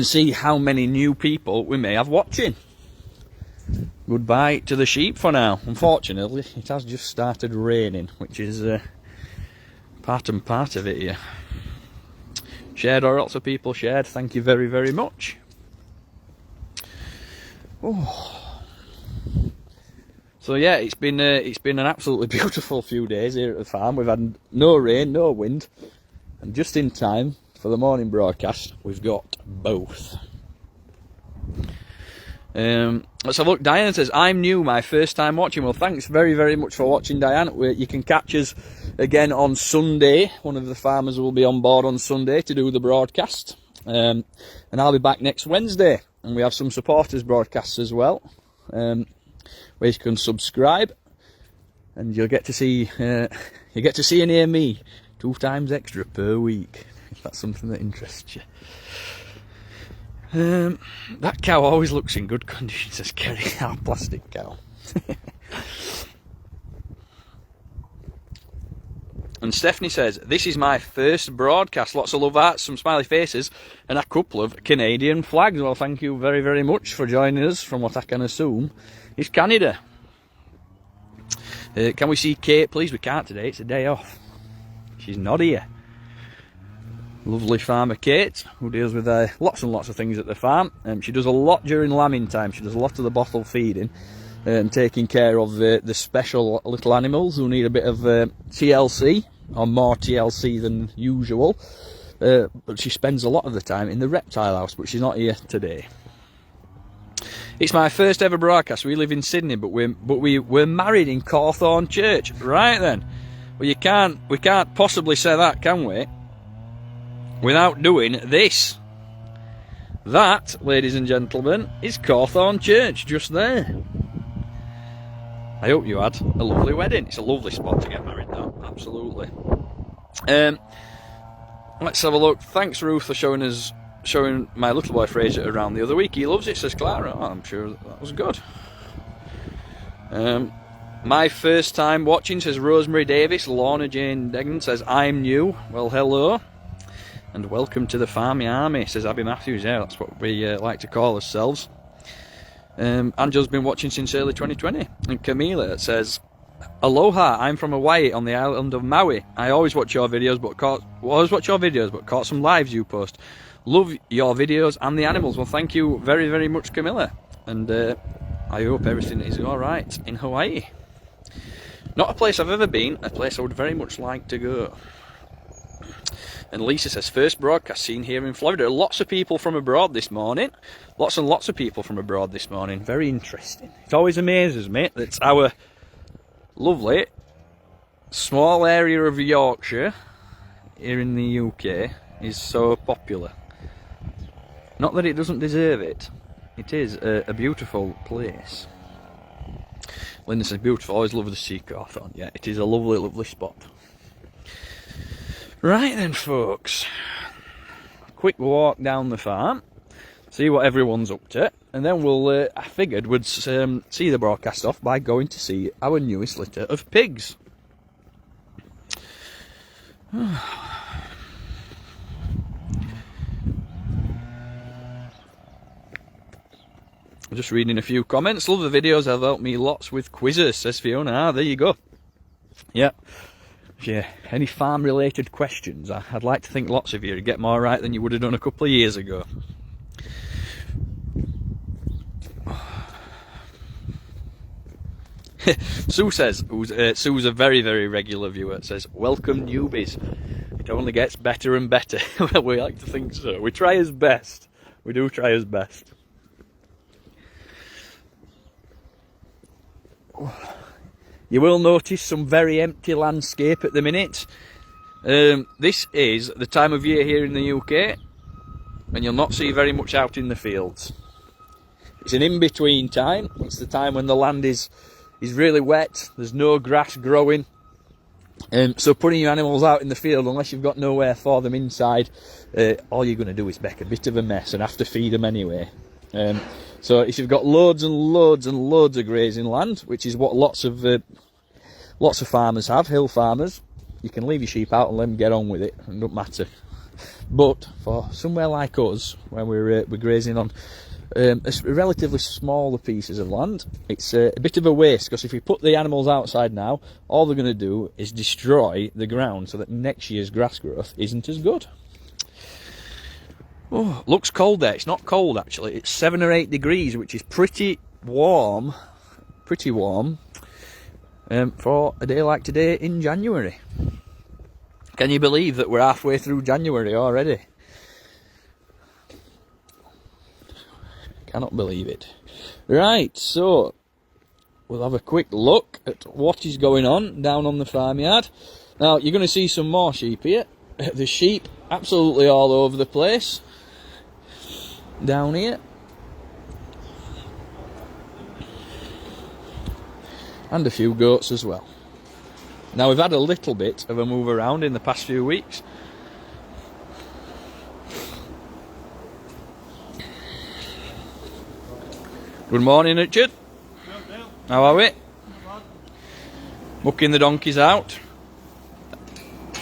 see how many new people we may have watching. Goodbye to the sheep for now. Unfortunately, it has just started raining, which is part and part of it here. Shared, or lots of people shared. Thank you very, very much. Oh. So yeah, it's been an absolutely beautiful few days here at the farm. We've had no rain, no wind, and just in time for the morning broadcast, we've got both. Let's have a look. Diane says, I'm new, my first time watching. Well, thanks very, very much for watching, Diane. You can catch us again on Sunday. One of the farmers will be on board on Sunday to do the broadcast. And I'll be back next Wednesday. And we have some supporters broadcasts as well, where you can subscribe. And you'll get to see, and hear me 2 times extra per week, if that's something that interests you. That cow always looks in good condition, says Kerry, our plastic cow. And Stephanie says, this is my first broadcast. Lots of love hearts, some smiley faces, and a couple of Canadian flags. Well, thank you very, very much for joining us from what I can assume is Canada. Can we see Kate, please? We can't today, it's a day off. She's not here. Lovely farmer Kate, who deals with lots and lots of things at the farm. She does a lot during lambing time. She does a lot of the bottle feeding and taking care of the special little animals who need a bit of TLC, or more TLC than usual. But she spends a lot of the time in the reptile house, but she's not here today. It's my first ever broadcast. We live in Sydney, but we're married in Cawthorne Church. Right then. Well, we can't possibly say that, can we? Without doing this. That, ladies and gentlemen, is Cawthorne Church, just there. I hope you had a lovely wedding. It's a lovely spot to get married though, absolutely. Let's have a look. Thanks Ruth for showing my little boy Fraser around the other week. He loves it, says Clara. Oh, I'm sure that was good. My first time watching, says Rosemary Davis. Lorna Jane Degnan says, I'm new. Well, hello. And welcome to the Farmy Army, says Abby Matthews. Yeah, that's what we like to call ourselves. Angela's been watching since early 2020. And Camila says, Aloha, I'm from Hawaii on the island of Maui. I always watch your videos, but caught some lives you post. Love your videos and the animals. Well, thank you very, very much, Camilla. And I hope everything is alright in Hawaii. Not a place I've ever been, a place I would very much like to go. And Lisa says, first broadcast seen here in Florida. Lots of people from abroad this morning. Lots and lots of people from abroad this morning. Very interesting. It always amazes me that our lovely small area of Yorkshire here in the UK is so popular. Not that it doesn't deserve it. It is a beautiful place. Linda says, beautiful. Always love the sea Cawthorne. Yeah, it is a lovely, lovely spot. Right then, folks, quick walk down the farm, see what everyone's up to, and then we'll, I figured, would see the broadcast off by going to see our newest litter of pigs. I'm just reading a few comments. Love the videos, they've helped me lots with quizzes, says Fiona. Ah, there you go. Yeah. Yeah, any farm related questions? I'd like to think lots of you would get more right than you would have done a couple of years ago. Sue says, Sue's a very, very regular viewer, says, welcome newbies. It only gets better and better. Well, we like to think so. We try as best. We do try as best. You will notice some very empty landscape at the minute. This is the time of year here in the UK, and you'll not see very much out in the fields. It's an in-between time. It's the time when the land is really wet, there's no grass growing. So putting your animals out in the field, unless you've got nowhere for them inside, all you're going to do is make a bit of a mess and have to feed them anyway. So if you've got loads and loads and loads of grazing land, which is what lots of farmers have, hill farmers, you can leave your sheep out and let them get on with it, and it doesn't matter. But for somewhere like us, where we're grazing on relatively smaller pieces of land, it's a bit of a waste, because if we put the animals outside now, all they're going to do is destroy the ground so that next year's grass growth isn't as good. Oh, looks cold there. It's not cold actually. It's 7 or 8 degrees, which is pretty warm for a day like today in January. Can you believe that we're halfway through January already? Cannot believe it. Right, so we'll have a quick look at what is going on down on the farmyard. Now, you're going to see some more sheep here. The sheep absolutely all over the place down here. And a few goats as well. Now, we've had a little bit of a move around in the past few weeks. Good morning, Richard. How are we? Mucking the donkeys out.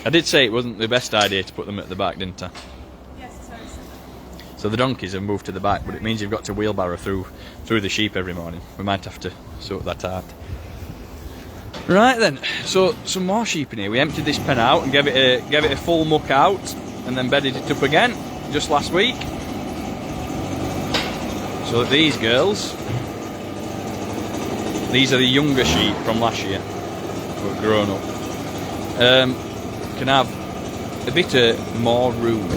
I did say it wasn't the best idea to put them at the back, didn't I? Yes, it's very simple. So the donkeys have moved to the back, but it means you've got to wheelbarrow through the sheep every morning. We might have to sort that out. Right then, so some more sheep in here. We emptied this pen out and gave it a full muck out, and then bedded it up again just last week. So that these girls, these are the younger sheep from last year, who have grown up, can have a bit more room.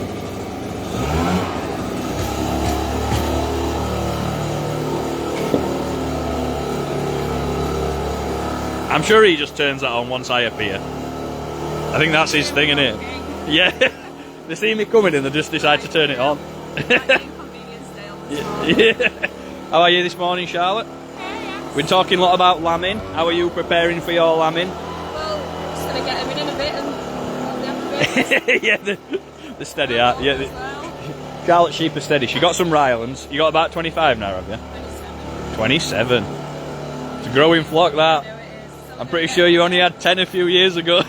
I'm sure he just turns that on once I appear. I think that's his thing, isn't it? Yeah. They see me coming and they just decide to turn it on. Yeah. How are you this morning, Charlotte? Yeah. We're talking a lot about lambing. How are you preparing for your lambing? Well, just going to get them in a bit and the other bit. Yeah, the steady art. Yeah, Charlotte's sheep are steady. She got some Rylands. You got about 25 now, have you? 27. It's a growing flock, that. I'm pretty sure you only had 10 a few years ago.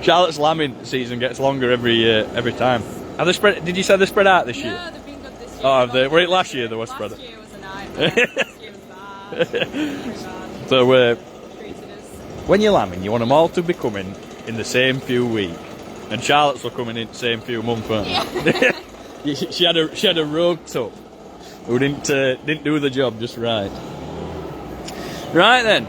Charlotte's lambing season gets longer every time. Are they spread? Did you say they spread out this year? No, they've been good this year. Oh, have they? Were it last year they were spread out? Last year was a nightmare. Last year was bad. So, Treated us. when you're lambing, you want them all to be coming in the same few week, and Charlotte's were coming in the same few months, weren't they? Yeah. she had a rogue tup who didn't do the job just right. Right then.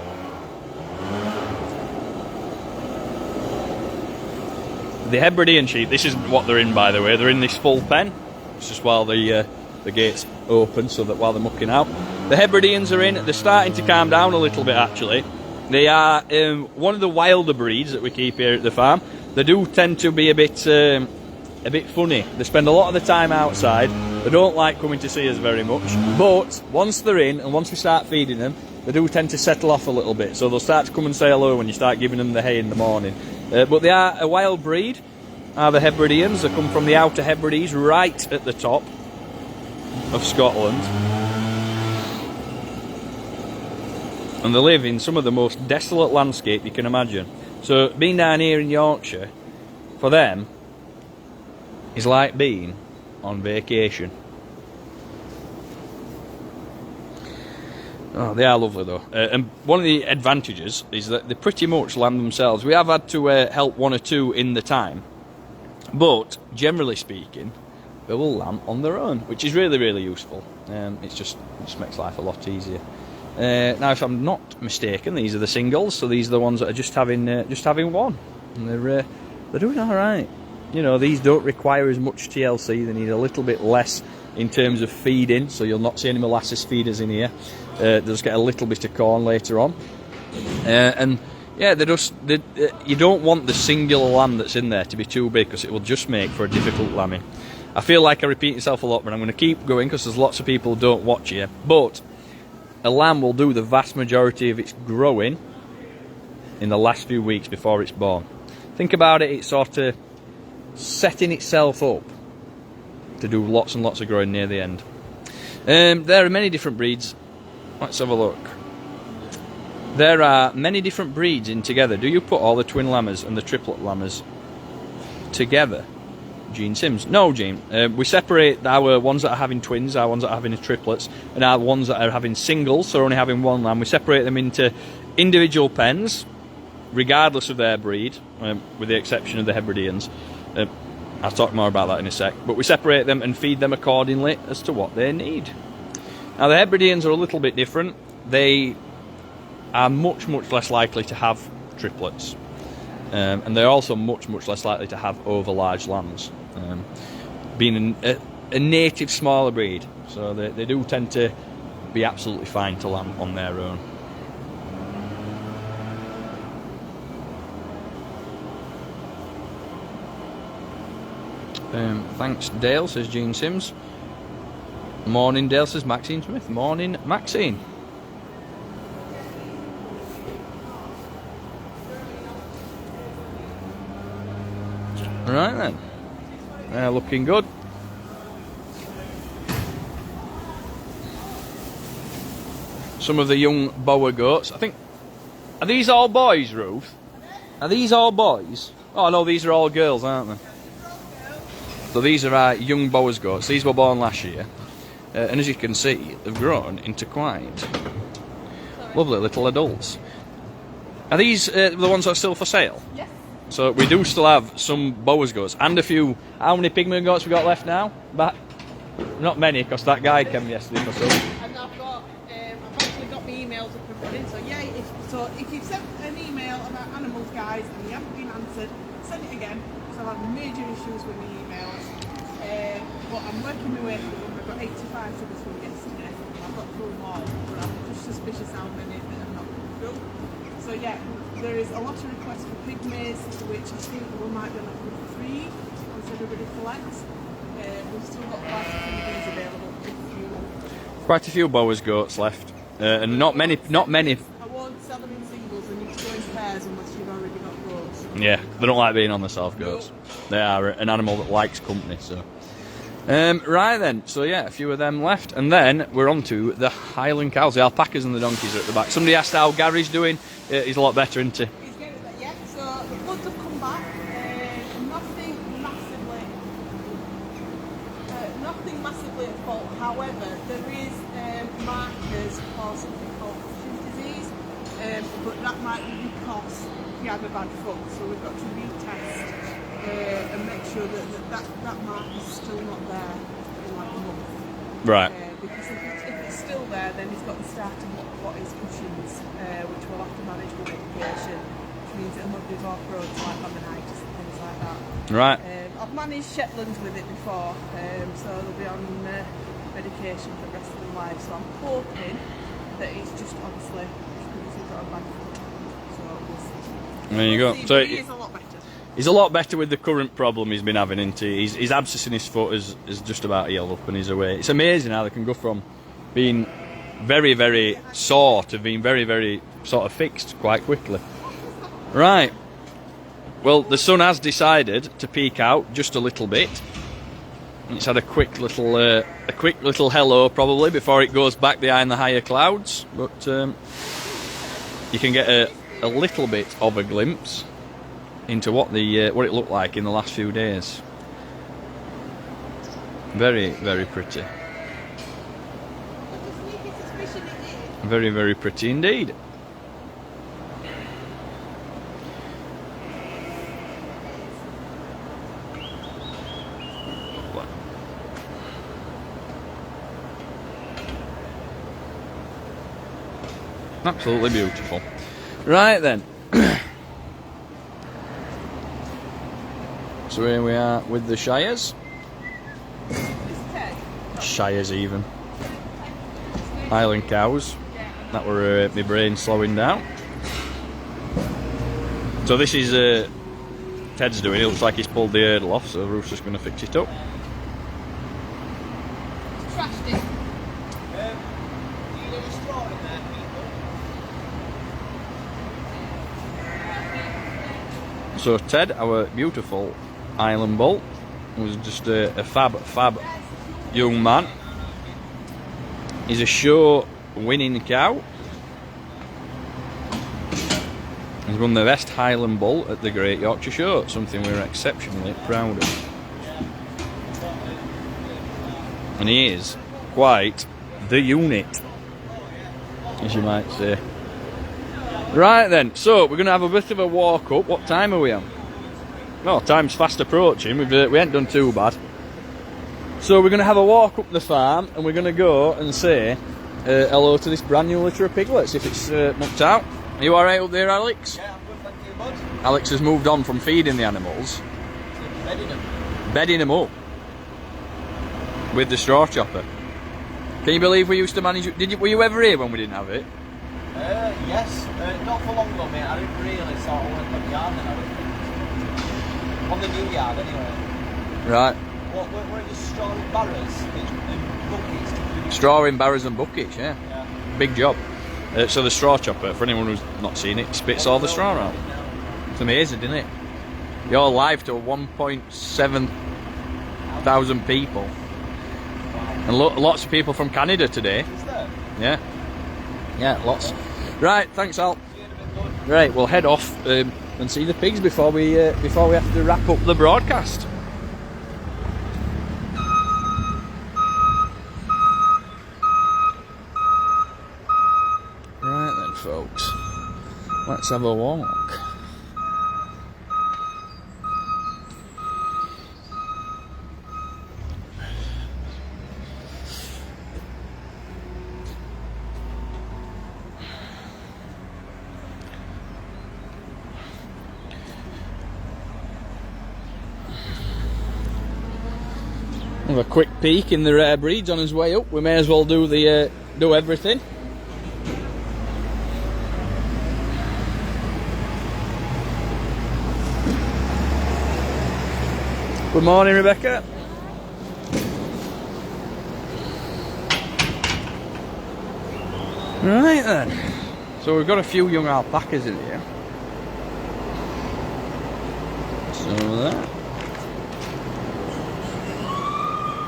The Hebridean sheep, this is what they're in, by the way. They're in this full pen. It's just while the gate's open, so that while they're mucking out. The Hebrideans are in. They're starting to calm down a little bit, actually. They are one of the wilder breeds that we keep here at the farm. They do tend to be a bit funny. They spend a lot of the time outside. They don't like coming to see us very much. But once they're in, and once we start feeding them, they do tend to settle off a little bit. So they'll start to come and say hello when you start giving them the hay in the morning. But they are a wild breed, are the Hebrideans. They come from the Outer Hebrides, right at the top of Scotland. And they live in some of the most desolate landscape you can imagine. So being down here in Yorkshire, for them, is like being on vacation. Oh, they are lovely though. And one of the advantages is that they pretty much lamb themselves. We have had to help one or two in the time, but generally speaking, they will lamb on their own, which is really, really useful. It just makes life a lot easier. Now, if I'm not mistaken, these are the singles, so these are the ones that are just having one, and they're doing all right. You know, these don't require as much TLC. They need a little bit less in terms of feeding, so you'll not see any molasses feeders in here. They'll just get a little bit of corn later on, and yeah, you don't want the singular lamb that's in there to be too big, because it will just make for a difficult lambing. I feel like I repeat myself a lot, but I'm going to keep going because there's lots of people who don't watch here. But a lamb will do the vast majority of its growing in the last few weeks before it's born. Think about it, it's sort of setting itself up to do lots and lots of growing near the end. There are many different breeds. Let's have a look. There are many different breeds in together. Do you put all the twin lammers and the triplet lammers together? Gene Sims. No, Gene. We separate our ones that are having twins, our ones that are having triplets, and our ones that are having singles, so only having one lamb. We separate them into individual pens, regardless of their breed, with the exception of the Hebrideans. I'll talk more about that in a sec. But we separate them and feed them accordingly as to what they need. Now, the Hebrideans are a little bit different. They are much, much less likely to have triplets. And they're also much, much less likely to have over-large lambs. Being a native smaller breed. So they do tend to be absolutely fine to lamb on their own. Thanks, Dale, says Gene Sims. Morning, Dale, says Maxine Smith. Morning, Maxine. Right then. They're looking good. Some of the young Boer goats. I think. Are these all boys, Ruth? Are these all boys? Oh no, these are all girls, aren't they? So these are our young Boer's goats. These were born last year. And as you can see, they've grown into quite lovely little adults. Are these the ones that are still for sale? Yes. So we do still have some Boer's goats and a few. How many pygmy goats we got left now? But not many, because that guy came yesterday for some. And I've actually got my emails up and running. So yeah, if you've sent an email about animals, guys, and you haven't been answered, send it again. So I've had major issues with my emails. But I'm working my way through them. I've got 85 to go through yesterday. I've got through them all, but I'm just suspicious how many that I've not gone through. So yeah, there is a lot of requests for pygmies, which I think we might be left with 3 once everybody collects. We've still got quite a few of these available. Quite a few Boer's goats left, and not many. I won't sell them in singles. They need to go in pairs unless you've already got goats. Yeah, they don't like being on the soft goats. They are an animal that likes company. So, right then. So yeah, a few of them left, and then we're on to the Highland cows. The alpacas and the donkeys are at the back. Somebody asked how Gary's doing. He's a lot better, isn't he? He's getting there, yeah. So the bloods have come back. Nothing massively at fault. However, there is markers for something called foot disease, but that might be because he had a bad foot. So we've got to retest and make sure that mark is still not there in like a month. Right. Because if it's still there, then he's got the start of what is Cushing's, which we'll have to manage with medication, which means it'll be more prone to like laminitis and things like that. Right. I've managed Shetlands with it before, so they'll be on medication for the rest of their lives. So I'm hoping that it's just obviously because he's got a bad foot. So we'll see. There you go. So he is a lot better. He's a lot better with the current problem he's been having, isn't he? His abscess in his foot is just about healed up and he's away. It's amazing how they can go from being very, very sore to being very, very sort of fixed quite quickly. Right. Well, the sun has decided to peek out just a little bit. It's had a quick little hello probably before it goes back behind the higher clouds. But you can get a little bit of a glimpse into what it looked like in the last few days. Very, very pretty. Very, very pretty indeed. Absolutely beautiful. Right then. So here we are with the Shires. Shires even. Highland cows. That were my brain slowing down. So this is Ted's doing. It looks like he's pulled the hurdle off, so Ruth's just going to fix it up. Trashed it. So Ted, our beautiful Highland bull, was just a fab young man. He's a show winning cow. He's won the best Highland bull at the Great Yorkshire Show, something we're exceptionally proud of. And he is quite the unit, as you might say. Right then, so we're going to have a bit of a walk up. What time are we on? No, time's fast approaching. We ain't done too bad. So we're going to have a walk up the farm, and we're going to go and say hello to this brand new litter of piglets, if it's mucked out. Are you alright up there, Alex? Yeah, I'm good, thank you, bud. Alex has moved on from feeding the animals. Bedding them up. With the straw chopper. Can you believe we used to manage... Were you ever here when we didn't have it? Yes, not for long though, mate. I didn't really sort of work on the yard then, I don't think. On the new yard, anyway. Right. What are the straw and barrows and buckets? Straw in barrows and buckets, yeah. Yeah. Big job. So the straw chopper, for anyone who's not seen it, spits all the straw out. It's amazing, isn't it? You're live to 1.7 thousand people. And lots of people from Canada today. Is there? Yeah. Yeah, lots. Right, thanks Al. Right, we'll head off and see the pigs before we have to wrap up the broadcast. Right then, folks. Let's have a walk. Have a quick peek in the rare breeds on his way up. We may as well do everything. Good morning, Rebecca. Right then. So we've got a few young alpacas in here. So that.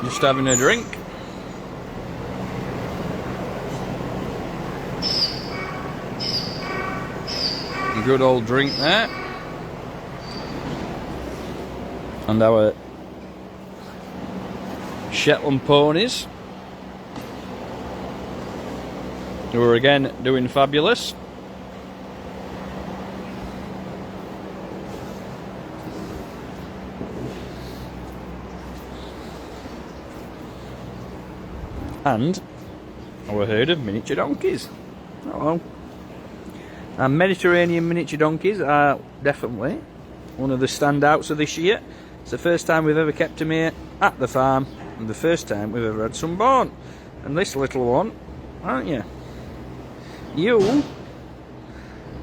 Just having a drink. A good old drink there. And our Shetland ponies, who are again doing fabulous. And our herd of miniature donkeys. Hello. And Mediterranean miniature donkeys are definitely one of the standouts of this year. It's the first time we've ever kept them here at the farm, and the first time we've ever had some born. And this little one, aren't you? You,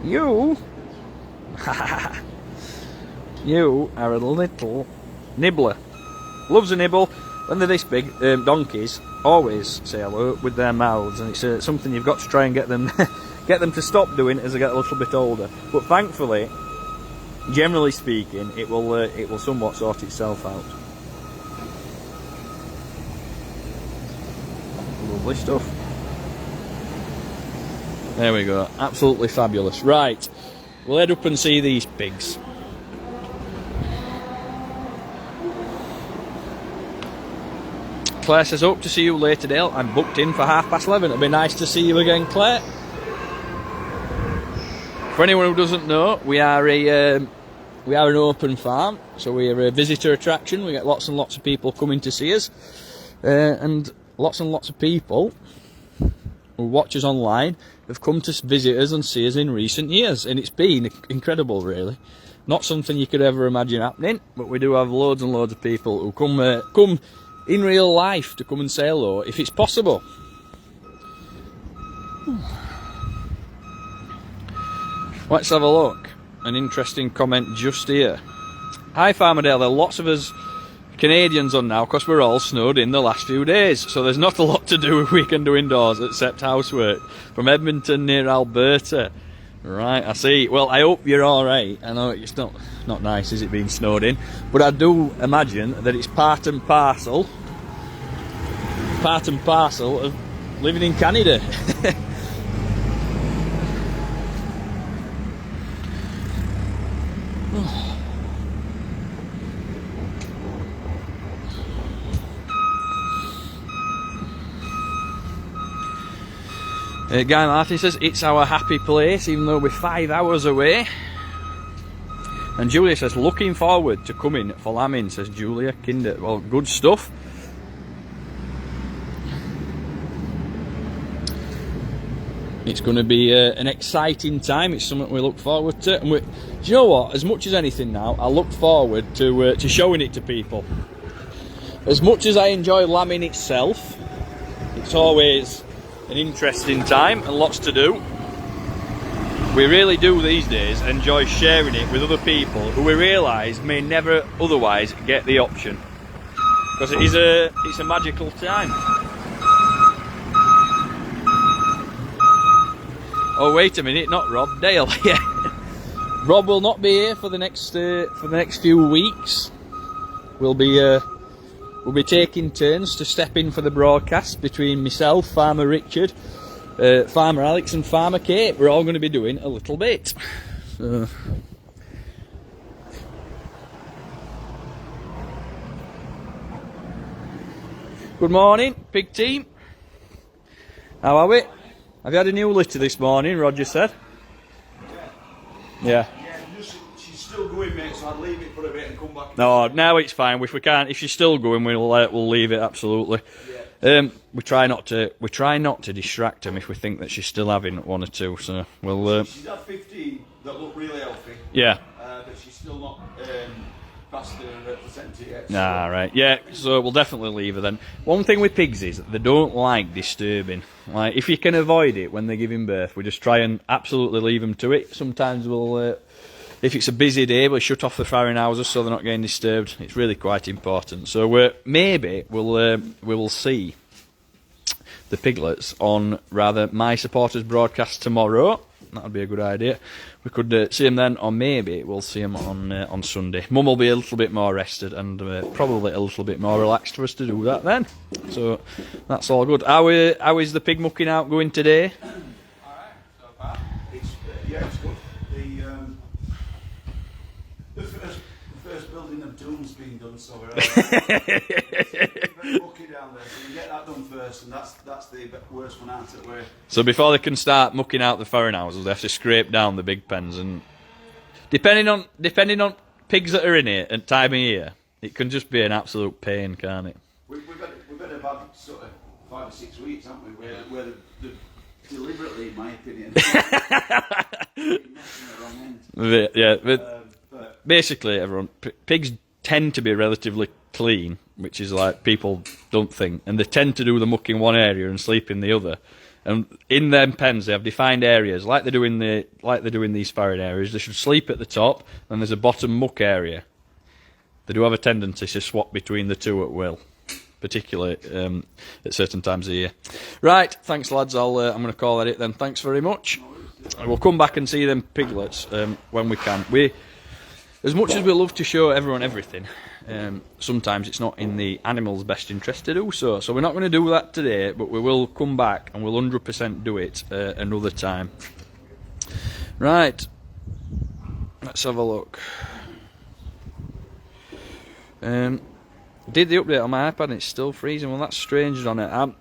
you are a little nibbler. Loves a nibble. When they're this big, donkeys always say hello with their mouths, and it's something you've got to try and get them to stop doing as they get a little bit older. But thankfully, generally speaking, it will somewhat sort itself out. Lovely stuff. There we go. Absolutely fabulous. Right, we'll head up and see these pigs. Claire says, hope to see you later, Dale. I'm booked in for 11:30. It'll be nice to see you again, Claire. For anyone who doesn't know, we are an open farm, so we are a visitor attraction. We get lots and lots of people coming to see us, and lots of people who watch us online have come to visit us and see us in recent years, and it's been incredible, really. Not something you could ever imagine happening, but we do have loads and loads of people who come in real life to come and say hello, if it's possible. Let's have a look. An interesting comment just here. Hi Farmerdale, there are lots of us Canadians on now because we're all snowed in the last few days, so there's not a lot to do we can do indoors except housework. From Edmonton near Alberta. Right, I see. Well, I hope you're alright. I know it's not nice, is it, being snowed in, but I do imagine that it's part and parcel of living in Canada. Guy Martin says, it's our happy place, even though we're 5 hours away. And Julia says, looking forward to coming for lambing, says Julia Kinder. Well, good stuff. It's going to be an exciting time. It's something we look forward to. And do you know what? As much as anything now, I look forward to showing it to people. As much as I enjoy lambing itself, it's always an interesting time and lots to do. We really do these days enjoy sharing it with other people who we realise may never otherwise get the option, because it's a magical time. Oh wait a minute, not Rob, Dale. Yeah, Rob will not be here for the next few weeks. We'll be taking turns to step in for the broadcast between myself, Farmer Richard, Farmer Alex and Farmer Kate. We're all going to be doing a little bit. So. Good morning, pig team. How are we? Have you had a new litter this morning, Roger said? Yeah. She's still going, mate, so I'd leave it for a bit and come back. No, now it's fine. If she's still going, we'll leave it, absolutely. Yeah. We try not to distract them if we think that she's still having one or two. So we'll. She's had 15 that look really healthy. Yeah. But she's still not past the placenta yet. So. Nah, right. Yeah. So we'll definitely leave her then. One thing with pigs is they don't like disturbing. Like if you can avoid it when they're giving birth, we just try and absolutely leave them to it. Sometimes we'll. If it's a busy day, we'll shut off the farrowing houses so they're not getting disturbed. It's really quite important. So maybe we will see the piglets on my supporters broadcast tomorrow. That would be a good idea. We could see them then, or maybe we'll see them on Sunday. Mum will be a little bit more rested and probably a little bit more relaxed for us to do that then. So that's all good. How is the pig mucking out going today? All right, so far. It's good. The first building of Doom's been done, so we're very mucky down there. So we get that done first, and that's the worst one out of the way. So before they can start mucking out the farrowing houses, they have to scrape down the big pens, and depending on pigs that are in it at time of year, it can just be an absolute pain, can't it? We've had about sort of 5 or 6 weeks, haven't we? Where the deliberately, in my opinion, messing the wrong end. Yeah, but basically, pigs tend to be relatively clean, which is like people don't think, and they tend to do the muck in one area and sleep in the other. And in them pens, they have defined areas, like they do in these farrowing areas. They should sleep at the top, and there's a bottom muck area. They do have a tendency to swap between the two at will, particularly at certain times of year. Right, thanks lads. I'm going to call that it then. Thanks very much. We'll come back and see them piglets when we can. As much as we love to show everyone everything, sometimes it's not in the animal's best interest to do so. So we're not going to do that today, but we will come back and we'll 100% do it another time. Right, let's have a look. Did the update on my iPad and it's still freezing. Well, that's strange on it.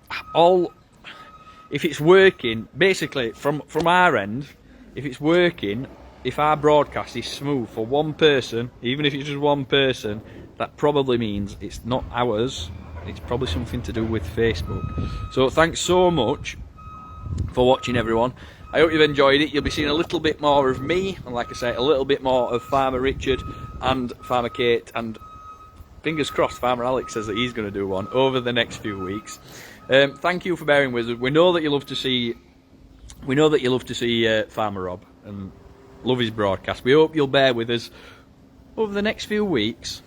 If it's working, basically from our end, if it's working, if our broadcast is smooth for one person, even if it's just one person, that probably means it's not ours. It's probably something to do with Facebook. So thanks so much for watching, everyone. I hope you've enjoyed it. You'll be seeing a little bit more of me, and like I say, a little bit more of Farmer Richard and Farmer Kate, and fingers crossed Farmer Alex says that he's going to do one over the next few weeks. Thank you for bearing with us. We know that you love to see Farmer Rob and love his broadcast. We hope you'll bear with us over the next few weeks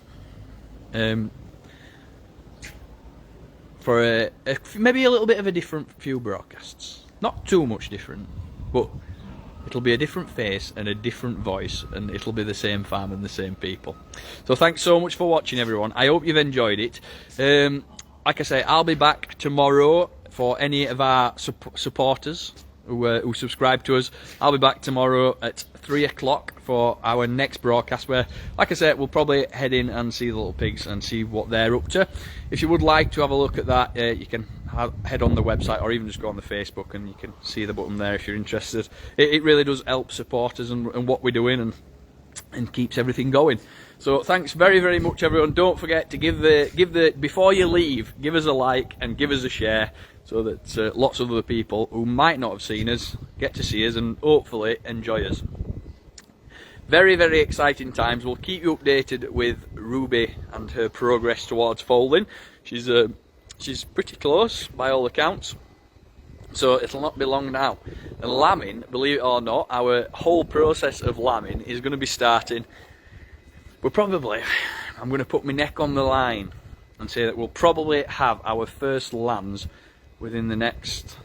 for maybe a little bit of a different few broadcasts. Not too much different, but it'll be a different face and a different voice, and it'll be the same farm and the same people. So thanks so much for watching, everyone. I hope you've enjoyed it. Like I say, I'll be back tomorrow for any of our supporters who subscribe to us. I'll be back tomorrow at 3 o'clock for our next broadcast, where, like I said, we'll probably head in and see the little pigs and see what they're up to. If you would like to have a look at that, you can head on the website, or even just go on the Facebook and you can see the button there if you're interested. It really does help support us and what we're doing, and keeps everything going. So thanks very, very much, everyone. Don't forget to give the before you leave, give us a like and give us a share, so that lots of other people who might not have seen us get to see us and hopefully enjoy us. Very, very exciting times. We'll keep you updated with Ruby and her progress towards foaling. She's pretty close by all accounts, so it'll not be long now. And lambing, believe it or not, our whole process of lambing is going to be starting. I'm going to put my neck on the line and say that we'll probably have our first lambs within the next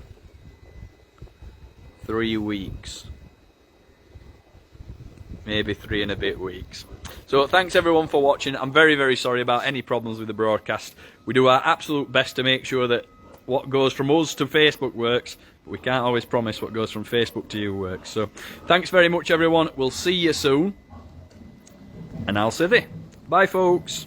3 weeks. Maybe 3 and a bit weeks. So thanks everyone for watching. I'm very, very sorry about any problems with the broadcast. We do our absolute best to make sure that what goes from us to Facebook works, but we can't always promise what goes from Facebook to you works. So thanks very much, everyone. We'll see you soon. And I'll see you. Bye, folks.